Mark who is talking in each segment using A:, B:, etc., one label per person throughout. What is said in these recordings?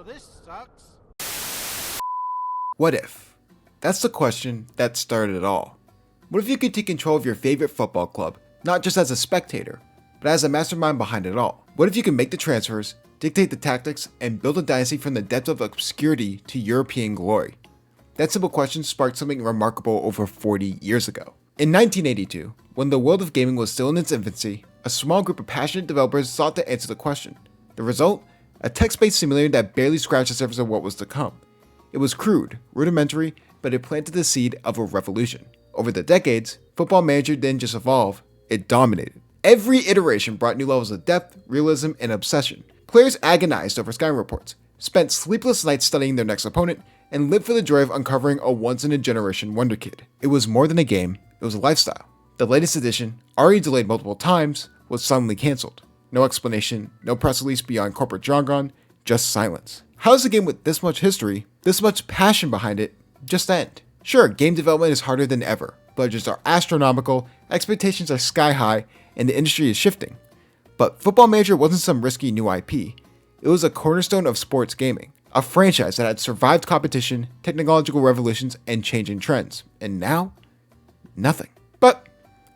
A: this sucks.
B: What if? That's the question that started it all. What if you could take control of your favorite football club, not just as a spectator, but as a mastermind behind it all? What if you can make the transfers, dictate the tactics, and build a dynasty from the depths of obscurity to European glory? That simple question sparked something remarkable over 40 years ago. In 1982, when the world of gaming was still in its infancy, a small group of passionate developers sought to answer the question. The result? A text-based simulator that barely scratched the surface of what was to come. It was crude, rudimentary, but it planted the seed of a revolution. Over the decades, Football Manager didn't just evolve, it dominated. Every iteration brought new levels of depth, realism, and obsession. Players agonized over scouting reports, spent sleepless nights studying their next opponent, and lived for the joy of uncovering a once-in-a-generation wonderkid. It was more than a game, it was a lifestyle. The latest edition, already delayed multiple times, was suddenly cancelled. No explanation, no press release beyond corporate jargon, just silence. How does a game with this much history, this much passion behind it, just end? Sure, game development is harder than ever. Budgets are astronomical, expectations are sky high, and the industry is shifting. But Football Manager wasn't some risky new IP. It was a cornerstone of sports gaming. A franchise that had survived competition, technological revolutions, and changing trends. And now, nothing. But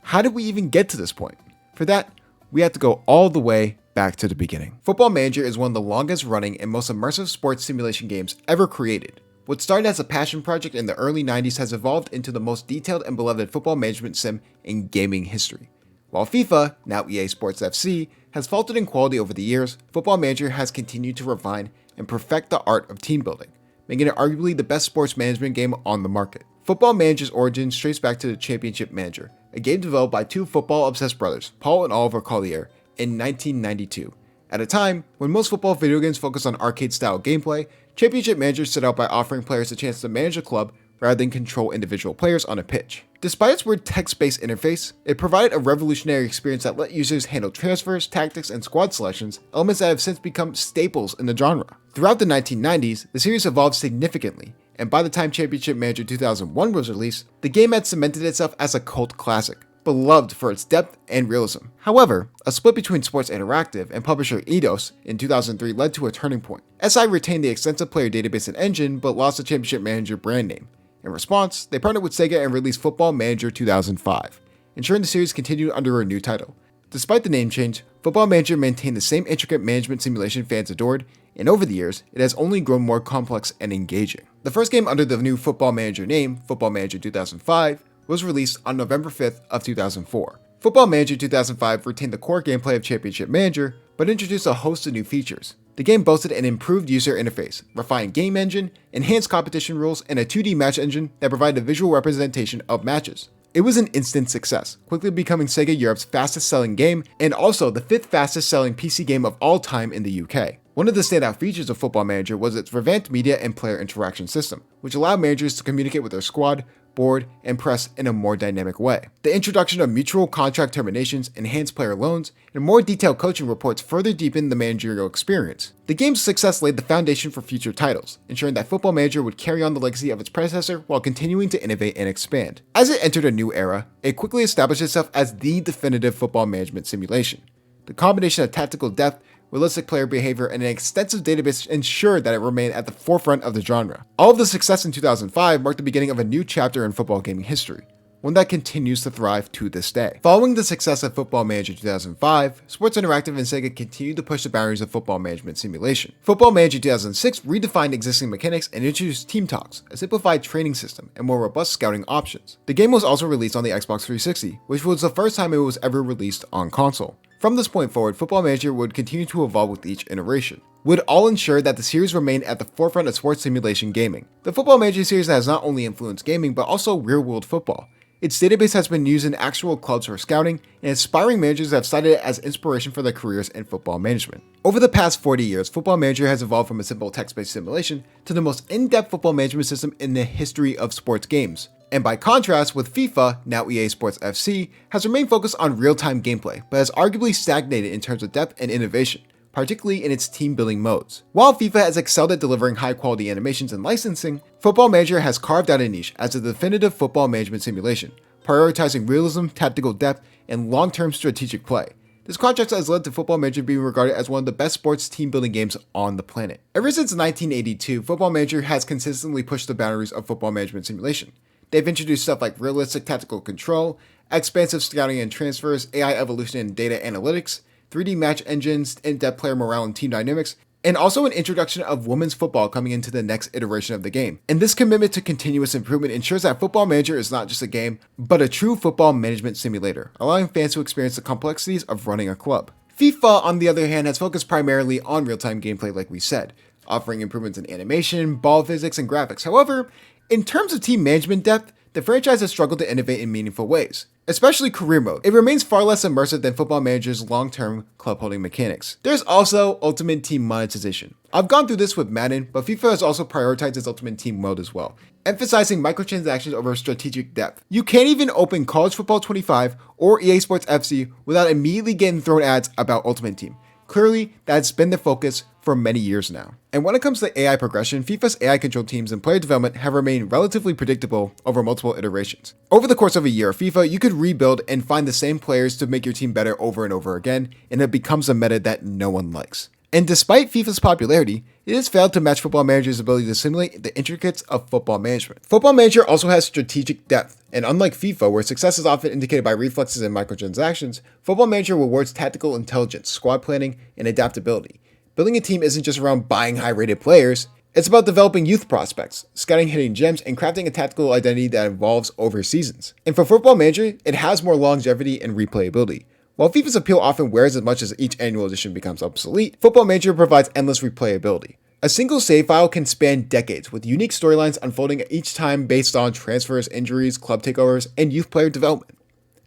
B: how did we even get to this point? For that, we have to go all the way back to the beginning. Football Manager is one of the longest running and most immersive sports simulation games ever created. What started as a passion project in the early 90s has evolved into the most detailed and beloved football management sim in gaming history. While FIFA, now EA Sports FC, has faltered in quality over the years, Football Manager has continued to refine and perfect the art of team building, making it arguably the best sports management game on the market. Football Manager's origins trace back to the Championship Manager, a game developed by two football-obsessed brothers, Paul and Oliver Collier, in 1992. At a time when most football video games focus on arcade-style gameplay, Championship Manager set out by offering players a chance to manage a club rather than control individual players on a pitch. Despite its weird text-based interface, it provided a revolutionary experience that let users handle transfers, tactics, and squad selections, elements that have since become staples in the genre. Throughout the 1990s, the series evolved significantly, and by the time Championship Manager 2001 was released, the game had cemented itself as a cult classic, beloved for its depth and realism. However, a split between Sports Interactive and publisher Eidos in 2003 led to a turning point. SI retained the extensive player database and engine, but lost the Championship Manager brand name. In response, they partnered with Sega and released Football Manager 2005, ensuring the series continued under a new title. Despite the name change, Football Manager maintained the same intricate management simulation fans adored, and over the years, it has only grown more complex and engaging. The first game under the new Football Manager name, Football Manager 2005, was released on November 5th of 2004. Football Manager 2005 retained the core gameplay of Championship Manager, but introduced a host of new features. The game boasted an improved user interface, refined game engine, enhanced competition rules, and a 2D match engine that provided a visual representation of matches. It was an instant success, quickly becoming Sega Europe's fastest selling game and also the 5th fastest selling PC game of all time in the UK. One of the standout features of Football Manager was its revamped media and player interaction system, which allowed managers to communicate with their squad, board, and press in a more dynamic way. The introduction of mutual contract terminations, enhanced player loans, and more detailed coaching reports further deepened the managerial experience. The game's success laid the foundation for future titles, ensuring that Football Manager would carry on the legacy of its predecessor while continuing to innovate and expand. As it entered a new era, it quickly established itself as the definitive football management simulation. The combination of tactical depth, realistic player behavior, and an extensive database ensured that it remained at the forefront of the genre. All of the success in 2005 marked the beginning of a new chapter in football gaming history, one that continues to thrive to this day. Following the success of Football Manager 2005, Sports Interactive and Sega continued to push the boundaries of football management simulation. Football Manager 2006 redefined existing mechanics and introduced Team Talks, a simplified training system, and more robust scouting options. The game was also released on the Xbox 360, which was the first time it was ever released on console. From this point forward, Football Manager would continue to evolve with each iteration, would all ensure that the series remained at the forefront of sports simulation gaming. The Football Manager series has not only influenced gaming, but also real-world football. Its database has been used in actual clubs for scouting, and aspiring managers have cited it as inspiration for their careers in football management. Over the past 40 years, Football Manager has evolved from a simple text-based simulation to the most in-depth football management system in the history of sports games. And by contrast with FIFA, now EA Sports FC, has remained focused on real-time gameplay, but has arguably stagnated in terms of depth and innovation, particularly in its team-building modes. While FIFA has excelled at delivering high-quality animations and licensing, Football Manager has carved out a niche as a definitive football management simulation, prioritizing realism, tactical depth, and long-term strategic play. This contrast has led to Football Manager being regarded as one of the best sports team building games on the planet. Ever since 1982, Football Manager has consistently pushed the boundaries of football management simulation. They've introduced stuff like realistic tactical control, expansive scouting and transfers, AI evolution and data analytics, 3D match engines, in-depth player morale and team dynamics, and also an introduction of women's football coming into the next iteration of the game. And this commitment to continuous improvement ensures that Football Manager is not just a game, but a true football management simulator, allowing fans to experience the complexities of running a club. FIFA, on the other hand, has focused primarily on real-time gameplay like we said, offering improvements in animation, ball physics, and graphics. However, in terms of team management depth, the franchise has struggled to innovate in meaningful ways, especially career mode. It remains far less immersive than Football Manager's long-term club-holding mechanics. There's also Ultimate Team monetization. I've gone through this with Madden, but FIFA has also prioritized its Ultimate Team mode as well, emphasizing microtransactions over strategic depth. You can't even open College Football 25 or EA Sports FC without immediately getting thrown ads about Ultimate Team. Clearly, that's been the focus for many years now. And when it comes to AI progression, FIFA's AI control teams and player development have remained relatively predictable over multiple iterations. Over the course of a year of FIFA, you could rebuild and find the same players to make your team better over and over again, and it becomes a meta that no one likes. And despite FIFA's popularity, it has failed to match Football Manager's ability to simulate the intricacies of football management. Football Manager also has strategic depth, and unlike FIFA, where success is often indicated by reflexes and microtransactions, Football Manager rewards tactical intelligence, squad planning, and adaptability. Building a team isn't just around buying high-rated players, it's about developing youth prospects, scouting hidden gems, and crafting a tactical identity that evolves over seasons. And for Football Manager, it has more longevity and replayability. While FIFA's appeal often wears as much as each annual edition becomes obsolete, Football Manager provides endless replayability. A single save file can span decades, with unique storylines unfolding each time based on transfers, injuries, club takeovers, and youth player development,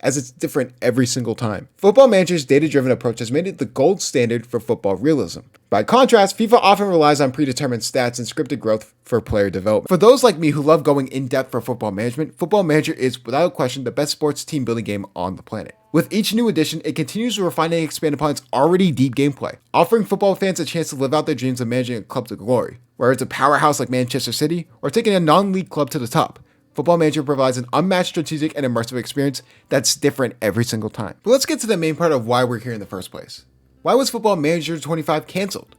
B: as it's different every single time. Football Manager's data-driven approach has made it the gold standard for football realism. By contrast, FIFA often relies on predetermined stats and scripted growth for player development. For those like me who love going in-depth for football management, Football Manager is without question the best sports team building game on the planet. With each new edition, it continues to refine and expand upon its already deep gameplay, offering football fans a chance to live out their dreams of managing a club to glory, whether it's a powerhouse like Manchester City or taking a non-league club to the top. Football Manager provides an unmatched strategic and immersive experience that's different every single time. But let's get to the main part of why we're here in the first place. Why was Football Manager 25 canceled?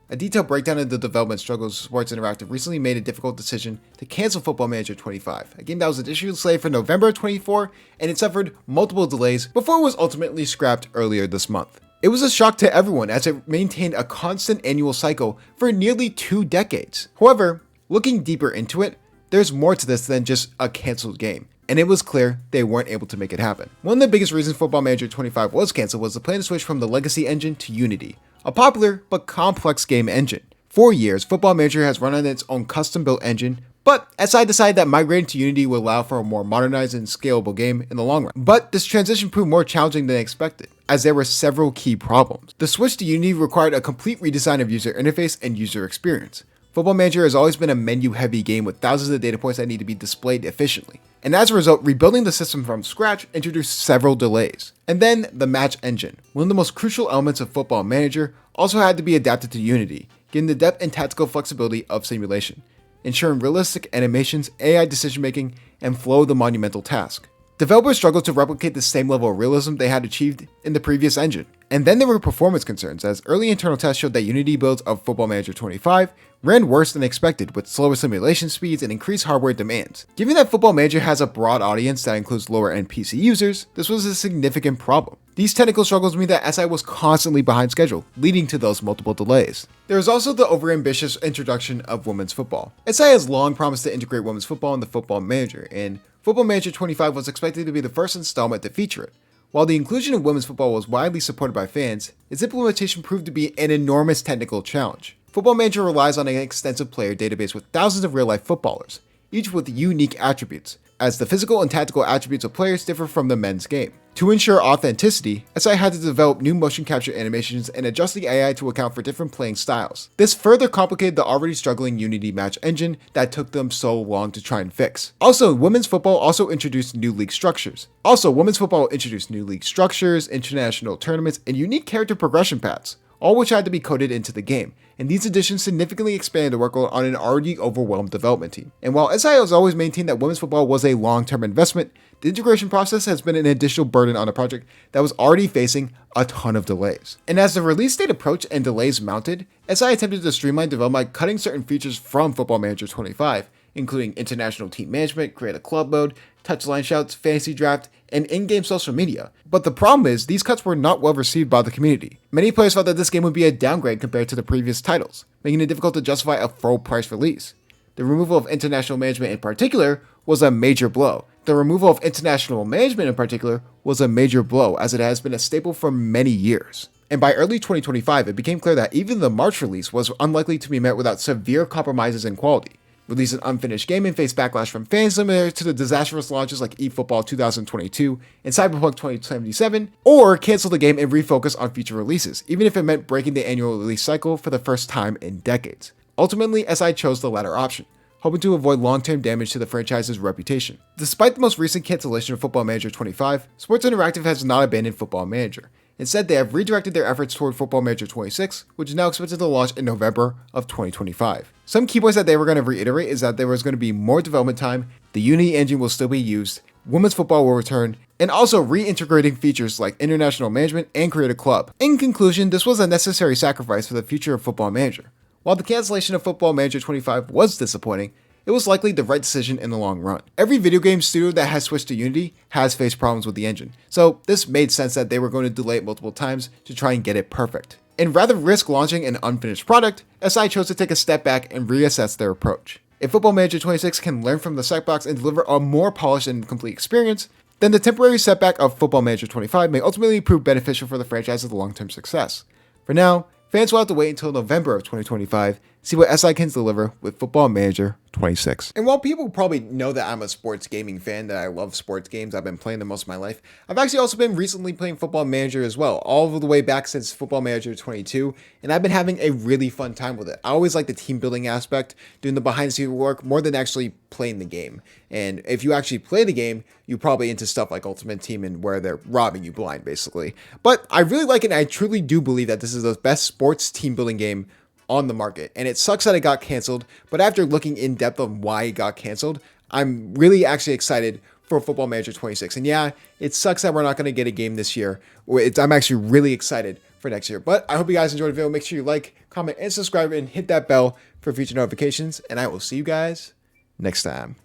B: A detailed breakdown of the development struggles of Sports Interactive recently made a difficult decision to cancel Football Manager 25, a game that was initially slated for November 24, and it suffered multiple delays before it was ultimately scrapped earlier this month. It was a shock to everyone as it maintained a constant annual cycle for nearly 2 decades. However, looking deeper into it, there's more to this than just a canceled game, and it was clear they weren't able to make it happen. One of the biggest reasons Football Manager 25 was canceled was the plan to switch from the legacy engine to Unity, a popular but complex game engine. For years, Football Manager has run on its own custom-built engine, but SI decided that migrating to Unity would allow for a more modernized and scalable game in the long run. But this transition proved more challenging than expected, as there were several key problems. The switch to Unity required a complete redesign of user interface and user experience. Football Manager has always been a menu-heavy game with thousands of data points that need to be displayed efficiently. And as a result, rebuilding the system from scratch introduced several delays. And then the match engine, one of the most crucial elements of Football Manager, also had to be adapted to Unity, giving the depth and tactical flexibility of simulation, ensuring realistic animations, AI decision-making, and flow of the monumental task. Developers struggled to replicate the same level of realism they had achieved in the previous engine. And then there were performance concerns, as early internal tests showed that Unity builds of Football Manager 25 ran worse than expected, with slower simulation speeds and increased hardware demands. Given that Football Manager has a broad audience that includes lower-end PC users, this was a significant problem. These technical struggles mean that SI was constantly behind schedule, leading to those multiple delays. There is also the overambitious introduction of women's football. SI has long promised to integrate women's football in the Football Manager, and Football Manager 25 was expected to be the first installment to feature it. While the inclusion of women's football was widely supported by fans, its implementation proved to be an enormous technical challenge. Football Manager relies on an extensive player database with thousands of real-life footballers, each with unique attributes, as the physical and tactical attributes of players differ from the men's game. To ensure authenticity, SI had to develop new motion capture animations and adjust the AI to account for different playing styles. This further complicated the already struggling Unity match engine that took them so long to try and fix. Also, women's football also introduced new league structures. International tournaments, and unique character progression paths, all which had to be coded into the game, and these additions significantly expanded the workload on an already overwhelmed development team. And while SI has always maintained that women's football was a long-term investment, the integration process has been an additional burden on a project that was already facing a ton of delays. And as the release date approached and delays mounted, SI attempted to streamline development by cutting certain features from Football Manager 25, including international team management, create a club mode, touchline shouts, fantasy draft, and in-game social media. But the problem is, these cuts were not well received by the community. Many players felt that this game would be a downgrade compared to the previous titles, making it difficult to justify a full price release. The removal of international management in particular was a major blow. The removal of international management in particular was a major blow, as it has been a staple for many years. And by early 2025, it became clear that even the March release was unlikely to be met without severe compromises in quality. Release an unfinished game and face backlash from fans similar to the disastrous launches like eFootball 2022 and Cyberpunk 2077, or cancel the game and refocus on future releases, even if it meant breaking the annual release cycle for the first time in decades. Ultimately, SI chose the latter option, hoping to avoid long-term damage to the franchise's reputation. Despite the most recent cancellation of Football Manager 25, Sports Interactive has not abandoned Football Manager. Instead, they have redirected their efforts toward Football Manager 26, which is now expected to launch in November of 2025. Some key points that they were going to reiterate is that there was going to be more development time, the Unity engine will still be used, women's football will return, and also reintegrating features like international management and create a club. In conclusion, this was a necessary sacrifice for the future of Football Manager. While the cancellation of Football Manager 25 was disappointing, it was likely the right decision in the long run. Every video game studio that has switched to Unity has faced problems with the engine, so this made sense that they were going to delay it multiple times to try and get it perfect. And rather than risk launching an unfinished product, SI chose to take a step back and reassess their approach. If Football Manager 26 can learn from the setbacks and deliver a more polished and complete experience, then the temporary setback of Football Manager 25 may ultimately prove beneficial for the franchise's long-term success. For now, fans will have to wait until November of 2025 to see what SI can deliver with Football Manager 26. And while people probably know that I'm a sports gaming fan, that I love sports games, I've been playing them most of my life, I've actually also been recently playing Football Manager as well, all the way back since Football Manager 22, and I've been having a really fun time with it. I always like the team building aspect, doing the behind the scenes work, more than actually playing the game. And if you actually play the game, you're probably into stuff like Ultimate Team and where they're robbing you blind, basically. But I really like it, and I truly do believe that this is the best sports team building game on the market, and it sucks that it got canceled, but after looking in depth on why it got canceled, I'm really actually excited for Football Manager 26. And yeah, it sucks that we're not going to get a game this year. I'm actually really excited for next year, but I hope you guys enjoyed the video. Make sure you like, comment, and subscribe, and hit that bell for future notifications, and I will see you guys next time.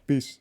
B: Peace.